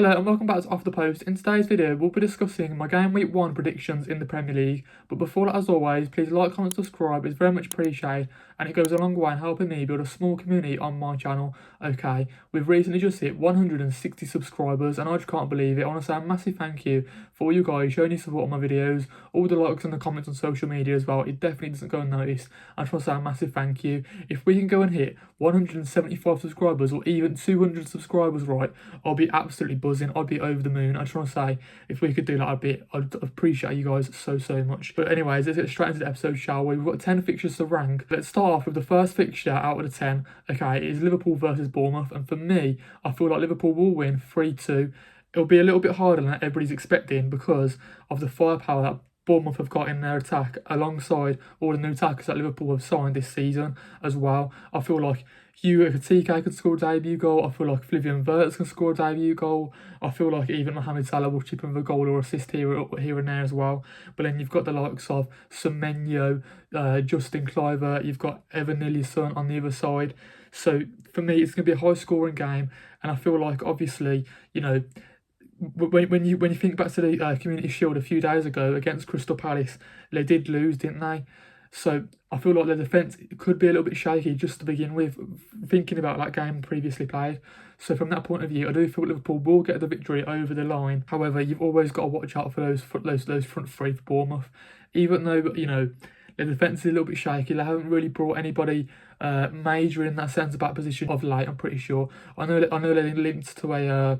Hello and welcome back to Off the Post. In today's video, we'll be discussing my Game Week 1 predictions in the Premier League. But before that, as always, please like, comment, subscribe. It's very much appreciated and it goes a long way in helping me build a small community on my channel. Okay, we've recently just hit 160 subscribers and I just can't believe it. I want to say a massive thank you for all you guys showing your support on my videos, all the likes and the comments on social media as well. It definitely doesn't go unnoticed. I just want to say a massive thank you. If we can go and hit 175 subscribers or even 200 subscribers, right, I'll be absolutely buzzing. I'd be over the moon. I just want to say, if we could do that, I'd appreciate you guys so much. But anyways, let's get straight into the episode, shall we? We've got 10 fixtures to rank. Let's start off with the first fixture out of the 10. Okay, it is Liverpool versus Bournemouth, and for me, I feel like Liverpool will win 3-2. It'll be a little bit harder than everybody's expecting because of the firepower that Bournemouth have got in their attack, alongside all the new attackers that Liverpool have signed this season as well. I feel like Hugo Ekitike can score a debut goal. I feel like Flivian Wirtz can score a debut goal. I feel like even Mohamed Salah will chip in with a goal or assist here and there as well. But then you've got the likes of Semenyo, Justin Kluivert, you've got Evan Nilsson on the other side. So for me, it's going to be a high scoring game. And I feel like, obviously, you know, when you think back to the Community Shield a few days ago against Crystal Palace, they did lose, didn't they? So I feel like the defence could be a little bit shaky just to begin with, thinking about that game previously played. So from that point of view, I do feel Liverpool will get the victory over the line. However, you've always got to watch out for those front three for Bournemouth. Even though, you know, the defence is a little bit shaky, they haven't really brought anybody major in that centre-back position of late, I'm pretty sure. I know they're linked to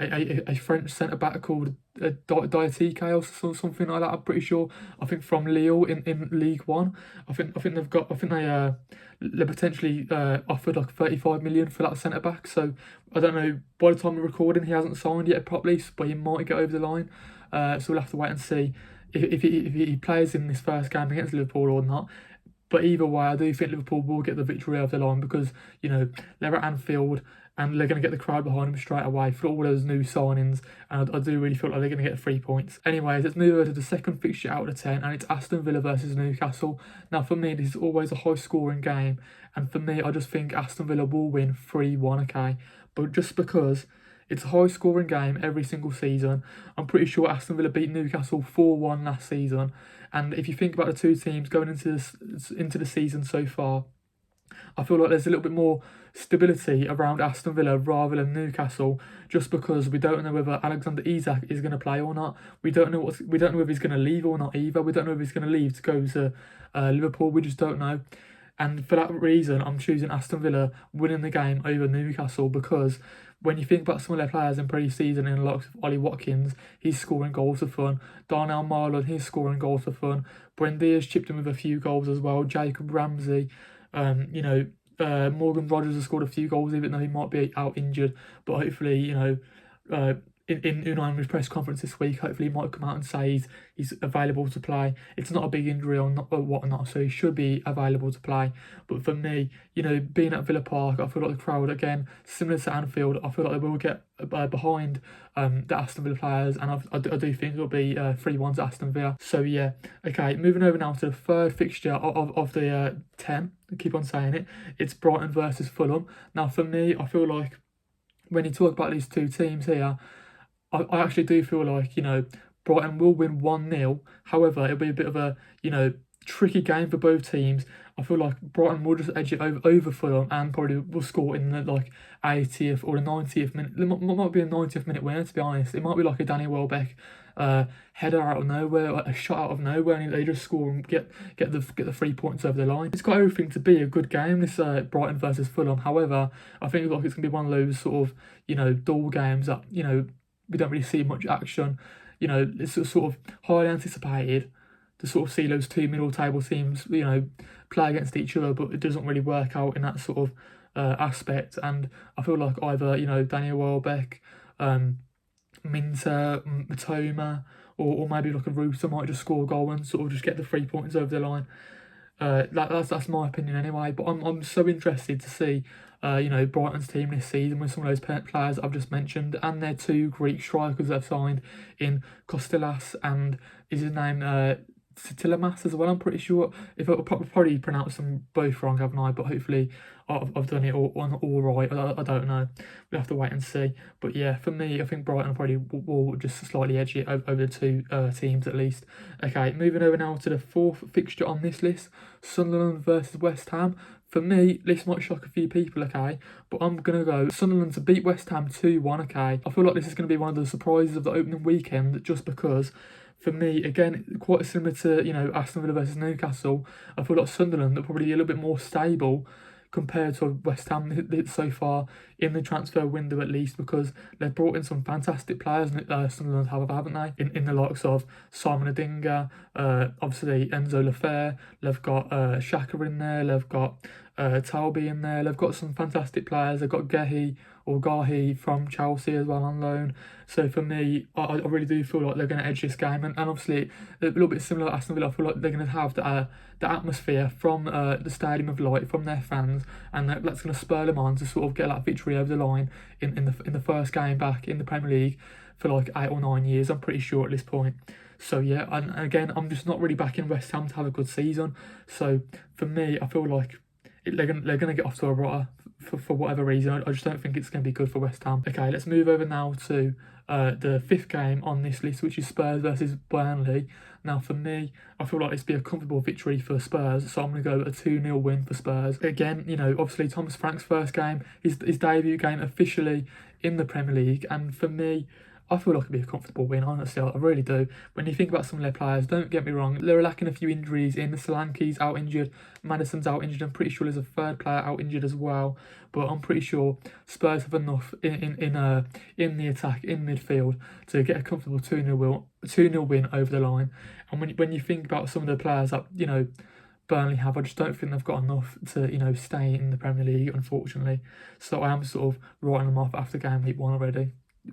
a French centre-back called Diatique or something like that, I'm pretty sure. I think from Lille in League One. I think they potentially offered like 35 million for that centre-back. So I don't know, by the time we're recording, he hasn't signed yet properly, but he might get over the line. So we'll have to wait and see if he plays in this first game against Liverpool or not. But either way, I do think Liverpool will get the victory over the line because, you know, they're at Anfield and they're going to get the crowd behind them straight away for all those new signings. And I do really feel like they're going to get 3 points. Anyways, let's move over to the second fixture out of the 10, and it's Aston Villa versus Newcastle. Now, for me, this is always a high-scoring game. And for me, I just think Aston Villa will win 3-1, okay? But just because it's a high-scoring game every single season, I'm pretty sure Aston Villa beat Newcastle 4-1 last season. And if you think about the two teams going into the season so far, I feel like there's a little bit more stability around Aston Villa rather than Newcastle, just because we don't know whether Alexander Isak is going to play or not. We don't know whether he's going to leave or not either. We don't know if he's going to leave to go to Liverpool. We just don't know. And for that reason, I'm choosing Aston Villa winning the game over Newcastle, because when you think about some of their players in pre-season, in the likes of Ollie Watkins, he's scoring goals for fun. Darnell Marlon, he's scoring goals for fun. Brendia's chipped in with a few goals as well. Jacob Ramsey, Morgan Rogers has scored a few goals, even though he might be out injured. But hopefully, you know, in Unai Emery's press conference this week, hopefully he might come out and say he's available to play. It's not a big injury or whatnot, so he should be available to play. But for me, you know, being at Villa Park, I feel like the crowd, again, similar to Anfield, I feel like they will get behind the Aston Villa players, and I do think it'll be 3-1 to Aston Villa. So yeah, okay, moving over now to the third fixture of the 10, I keep on saying it, it's Brighton versus Fulham. Now for me, I feel like when you talk about these two teams here, I actually do feel like, you know, Brighton will win 1-0. However, it'll be a bit of a, you know, tricky game for both teams. I feel like Brighton will just edge it over Fulham and probably will score in the like 80th or the 90th minute. It might be a 90th minute winner, to be honest. It might be like a Danny Welbeck header out of nowhere, like a shot out of nowhere, and they just score and get the 3 points over the line. It's got everything to be a good game, this Brighton versus Fulham. However, I think like it's going to be one of those sort of, you know, dull games that, you know, we don't really see much action. You know, it's sort of highly anticipated to sort of see those two middle table teams, you know, play against each other, but it doesn't really work out in that sort of aspect. And I feel like either, you know, Daniel Welbeck, Minter, Matoma, or maybe like a Rooster might just score a goal and sort of just get the 3 points over the line. That's my opinion anyway. But I'm so interested to see you know, Brighton's team this season with some of those players I've just mentioned, and their two Greek strikers they've signed in Kostas and is his name Tilemas as well, I'm pretty sure. If I'll probably pronounce them both wrong, haven't I? But hopefully I've done it all right. I don't know. We'll have to wait and see. But yeah, for me, I think Brighton probably will just slightly edge it over the two teams at least. Okay, moving over now to the fourth fixture on this list, Sunderland versus West Ham. For me, this might shock a few people, okay, but I'm going to go Sunderland to beat West Ham 2-1, okay. I feel like this is going to be one of the surprises of the opening weekend, just because, for me, again, quite similar to, Aston Villa versus Newcastle, I feel like Sunderland are probably a little bit more stable compared to West Ham so far in the transfer window, at least, because they've brought in some fantastic players. Sunderland haven't they? In the likes of Simon Adinga, obviously Enzo Lefebvre. They've got Xhaka in there. They've got Talby in there. They've got some fantastic players. They've got Gahi from Chelsea as well on loan. So for me, I really do feel like they're going to edge this game, and obviously a little bit similar to Aston Villa. I feel like they're going to have the atmosphere from the Stadium of Light, from their fans, and that's going to spur them on to sort of get that victory over the line in the first game back in the Premier League for like 8 or 9 years, I'm pretty sure at this point. So yeah, and again, I'm just not really backing West Ham to have a good season. So for me, I feel like they're gonna get off to a rotter for whatever reason. I just don't think it's going to be good for West Ham. Okay, let's move over now to the fifth game on this list, which is Spurs versus Burnley. Now, for me, I feel like this will be a comfortable victory for Spurs, so I'm going to go a 2-0 win for Spurs. Again, obviously Thomas Frank's first game, his debut game officially in the Premier League, and for me, I feel like it'd be a comfortable win, honestly, I really do. When you think about some of their players, don't get me wrong, they're lacking a few injuries in. Solanke's out injured, Maddison's out injured, I'm pretty sure there's a third player out injured as well, but I'm pretty sure Spurs have enough in the attack, in midfield, to get a comfortable 2-0 win over the line. And when you think about some of the players that, Burnley have, I just don't think they've got enough to, stay in the Premier League, unfortunately. So I am sort of writing them off after game week 1 already.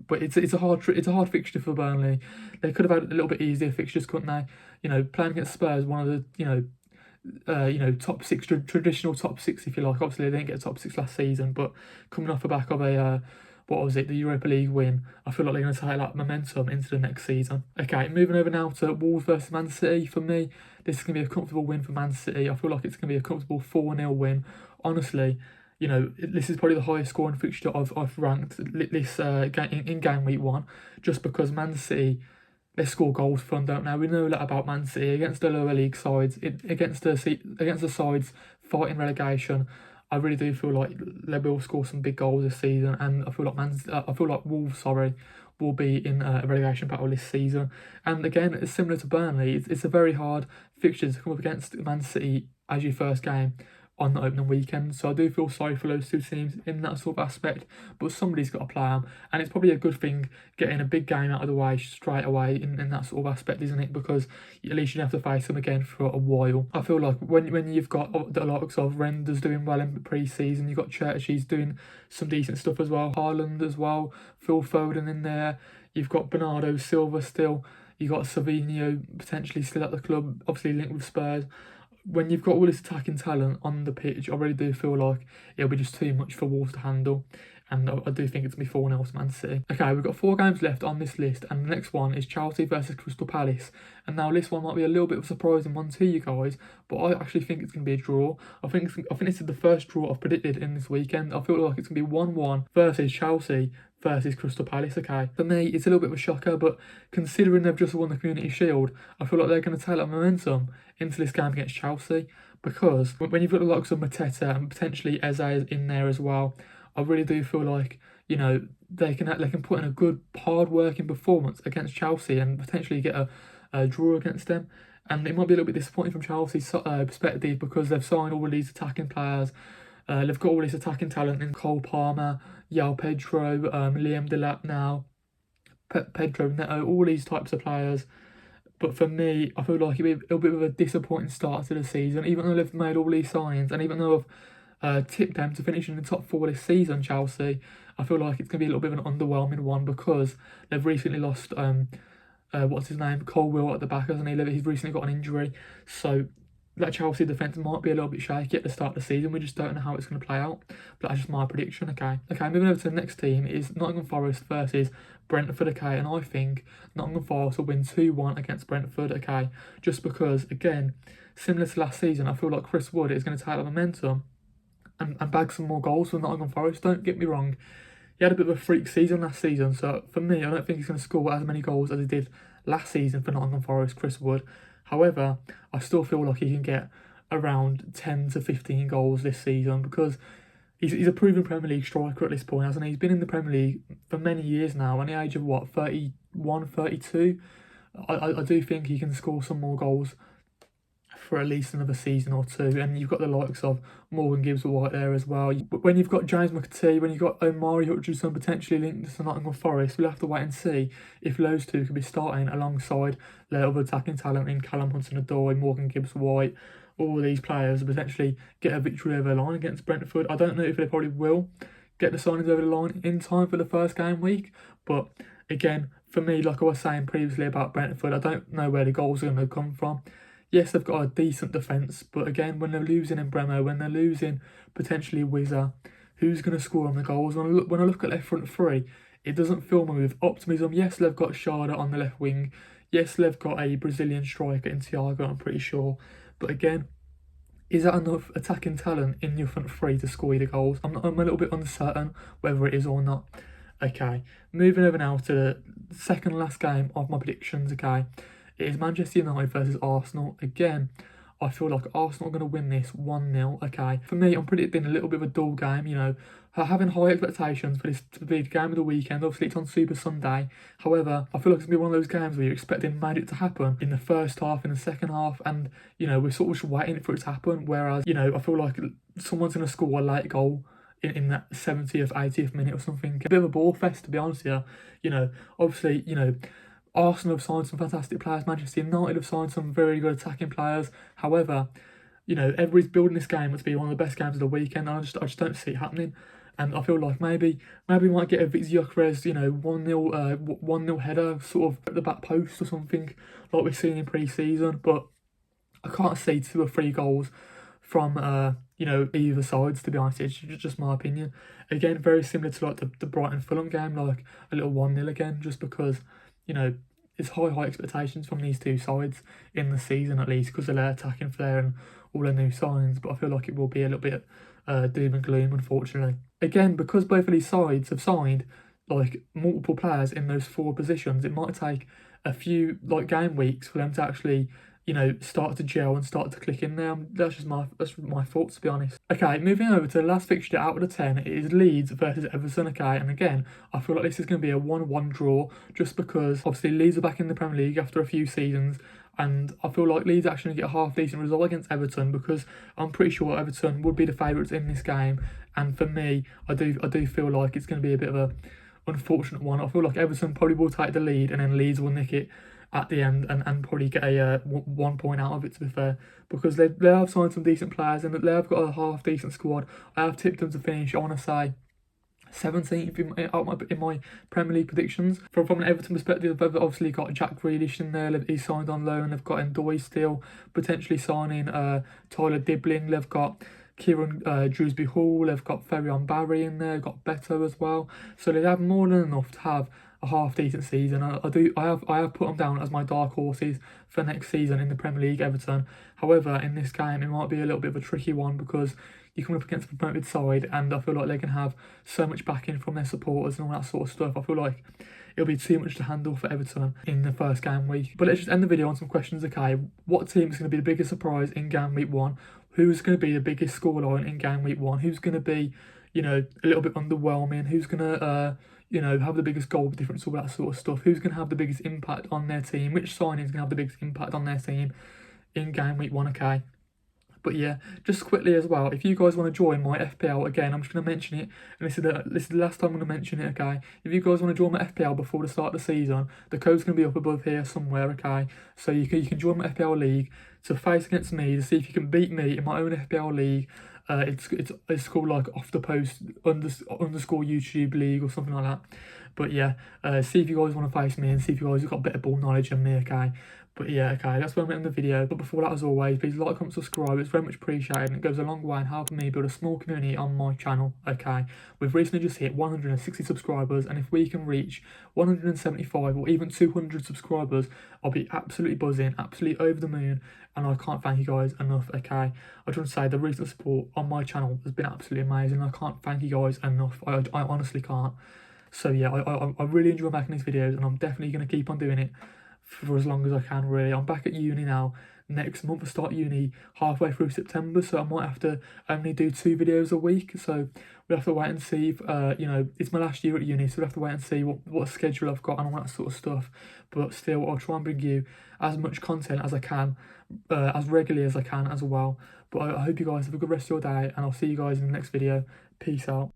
But it's a hard fixture for Burnley. They could have had a little bit easier fixtures, couldn't they? Playing against Spurs, one of the top 6, traditional top 6, if you like. Obviously, they didn't get top 6 last season, but coming off the back of a the Europa League win, I feel like they're going to take that momentum into the next season. Okay, moving over now to Wolves versus Man City. For me, this is going to be a comfortable win for Man City. I feel like it's going to be a comfortable 4-0 win. Honestly, this is probably the highest scoring fixture I've ranked this in game week 1, just because Man City, they score goals fun, don't they? We know that about Man City against the lower league sides, against the sides fighting relegation. I really do feel like they will score some big goals this season, and I feel like Wolves, will be in a relegation battle this season. And again, it's similar to Burnley. It's a very hard fixture to come up against Man City as your first game on the opening weekend, so I do feel sorry for those two teams in that sort of aspect, but somebody's got to play them, and it's probably a good thing getting a big game out of the way straight away in that sort of aspect, isn't it? Because at least you don't have to face them again for a while. I feel like when you've got the likes of Renders doing well in pre-season, you've got Churchy's doing some decent stuff as well, Haaland as well, Phil Foden in there, you've got Bernardo Silva still, you've got Savinho potentially still at the club, obviously linked with Spurs. When you've got all this attacking talent on the pitch, I really do feel like it'll be just too much for Wolves to handle. And I do think it's going to be 4-0 to Man City. Okay, we've got 4 games left on this list, and the next one is Chelsea versus Crystal Palace. And now this one might be a little bit of a surprising one to you guys, but I actually think it's going to be a draw. I think this is the first draw I've predicted in this weekend. I feel like it's going to be 1-1 versus Chelsea versus Crystal Palace, okay? For me, it's a little bit of a shocker, but considering they've just won the Community Shield, I feel like they're going to take that momentum into this game against Chelsea, because when you've got the likes of Mateta and potentially Eze in there as well, I really do feel like, they can put in a good, hard-working performance against Chelsea and potentially get a draw against them. And it might be a little bit disappointing from Chelsea's perspective, because they've signed all of these attacking players. They've got all this attacking talent in Cole Palmer, João Pedro, Liam Delap now, Pedro Neto, all these types of players. But for me, I feel like it'll be a disappointing start to the season, even though they've made all these signings, and even though I've tipped them to finish in the top 4 this season, Chelsea, I feel like it's going to be a little bit of an underwhelming one, because they've recently lost, what's his name, Cole Will at the back, hasn't he? He's recently got an injury, so that Chelsea defence might be a little bit shaky at the start of the season. We just don't know how it's going to play out. But that's just my prediction, okay? Okay, moving over to the next team is Nottingham Forest versus Brentford, okay? And I think Nottingham Forest will win 2-1 against Brentford, okay? Just because, again, similar to last season, I feel like Chris Wood is going to take the momentum and bag some more goals for Nottingham Forest. Don't get me wrong, he had a bit of a freak season last season, so for me, I don't think he's going to score as many goals as he did last season for Nottingham Forest, Chris Wood. However, I still feel like he can get around 10 to 15 goals this season because he's a proven Premier League striker at this point, hasn't he? He's been in the Premier League for many years now, at the age of, 31, 32? I do think he can score some more goals for at least another season or two, and you've got the likes of Morgan Gibbs-White there as well. When you've got James McAtee, when you've got Omari Hutchinson potentially linked to Nottingham Forest, we'll have to wait and see if those two could be starting alongside their other attacking talent in Callum Hudson-Odoi, Morgan Gibbs-White. All these players potentially get a victory over the line against Brentford. I don't know if they probably will get the signings over the line in time for the first game week, but again, for me, like I was saying previously about Brentford, I don't know where the goals are going to come from. Yes, they've got a decent defence, but again, when they're losing in Bremo, when they're losing potentially Wizza, who's going to score on the goals? When I look at their front three, it doesn't fill me with optimism. Yes, they've got Sharda on the left wing. Yes, they've got a Brazilian striker in Thiago, I'm pretty sure. But again, is that enough attacking talent in your front three to score you the goals? I'm a little bit uncertain whether it is or not. Okay, moving over now to the second last game of my predictions, okay. It is Manchester United versus Arsenal. Again, I feel like Arsenal are going to win this 1-0, okay. For me, I'm predicting a little bit of a dull game, you know. Having high expectations for this to be the game of the weekend. Obviously, it's on Super Sunday. However, I feel like it's going to be one of those games where you're expecting magic to happen in the first half, in the second half, and, you know, we're sort of just waiting for it to happen. Whereas, you know, I feel like someone's going to score a late goal in that 70th, 80th minute or something. A bit of a ball fest, to be honest here. You know, obviously, you know, Arsenal have signed some fantastic players. Manchester United have signed some very good attacking players. However, you know, everybody's building this game to be one of the best games of the weekend. I just don't see it happening. And I feel like maybe we might get a Victor Gyökeres, you know, 1-0 header sort of at the back post or something like we've seen in pre-season. But I can't see 2 or 3 goals from you know, either sides, to be honest. It's just my opinion. Again, very similar to like the Brighton Fulham game, like a little 1-0 again, just because, you know, it's high expectations from these two sides in the season, at least because of their attacking flair and all their new signings. But I feel like it will be a little bit doom and gloom, unfortunately. Again, because both of these sides have signed like multiple players in those 4 positions, it might take a few like game weeks for them to actually, you know, start to gel and start to click in there. That's just my thoughts, to be honest. Okay, moving over to the last fixture out of the 10, it is Leeds versus Everton, okay, and again, I feel like this is going to be a 1-1 draw, just because obviously Leeds are back in the Premier League after a few seasons, and I feel like Leeds actually get a half-decent result against Everton, because I'm pretty sure Everton would be the favourites in this game, and for me, I do feel like it's going to be a bit of a unfortunate one. I feel like Everton probably will take the lead, and then Leeds will nick it at the end and probably get a 1 point out of it, to be fair, because they have signed some decent players and they have got a half decent squad. I have tipped them to finish, I want to say, 17th in my Premier League predictions. From an Everton perspective, they've obviously got Jack Grealish in there. He's signed on loan. They've got Ndoye still potentially signing Tyler Dibling. They've got Kieran Drewsbury Hall. They've got Ferrion Barry in there. They've got Beto as well. So they have more than enough to have a half decent season. I have put them down as my dark horses for next season in the Premier League, Everton. However, in this game, it might be a little bit of a tricky one because you come up against a promoted side, and I feel like they can have so much backing from their supporters and all that sort of stuff. I feel like it'll be too much to handle for Everton in the first game week. But let's just end the video on some questions, okay? What team is going to be the biggest surprise in game week 1? Who's going to be the biggest scoreline in game week 1? Who's going to be, you know, a little bit underwhelming? Who's going to, you know, have the biggest goal difference, all that sort of stuff? Who's going to have the biggest impact on their team? Which signing is going to have the biggest impact on their team in game week 1, okay? But yeah, just quickly as well, if you guys want to join my FPL, again, I'm just going to mention it, and this is the last time I'm going to mention it, okay? If you guys want to join my FPL before the start of the season, the code's going to be up above here somewhere, okay? So you can join my FPL league to face against me, to see if you can beat me in my own FPL league. It's called like Off the Post underscore YouTube League or something like that. But yeah, see if you guys want to face me and see if you guys have got better ball knowledge than me, okay? But yeah, okay, that's where I'm at in the video. But before that, as always, please like, comment, subscribe. It's very much appreciated and it goes a long way in helping me build a small community on my channel, okay? We've recently just hit 160 subscribers, and if we can reach 175 or even 200 subscribers, I'll be absolutely buzzing, absolutely over the moon, and I can't thank you guys enough, okay? I just want to say the recent support on my channel has been absolutely amazing. I can't thank you guys enough. I honestly can't. So yeah, I really enjoy making these videos, and I'm definitely going to keep on doing it for as long as I can, really. I'm back at uni now. Next month I start uni halfway through September, so I might have to only do 2 videos a week. So we'll have to wait and see if, you know, it's my last year at uni, so we'll have to wait and see what schedule I've got and all that sort of stuff. But still, I'll try and bring you as much content as I can, as regularly as I can as well. But I hope you guys have a good rest of your day, and I'll see you guys in the next video. Peace out.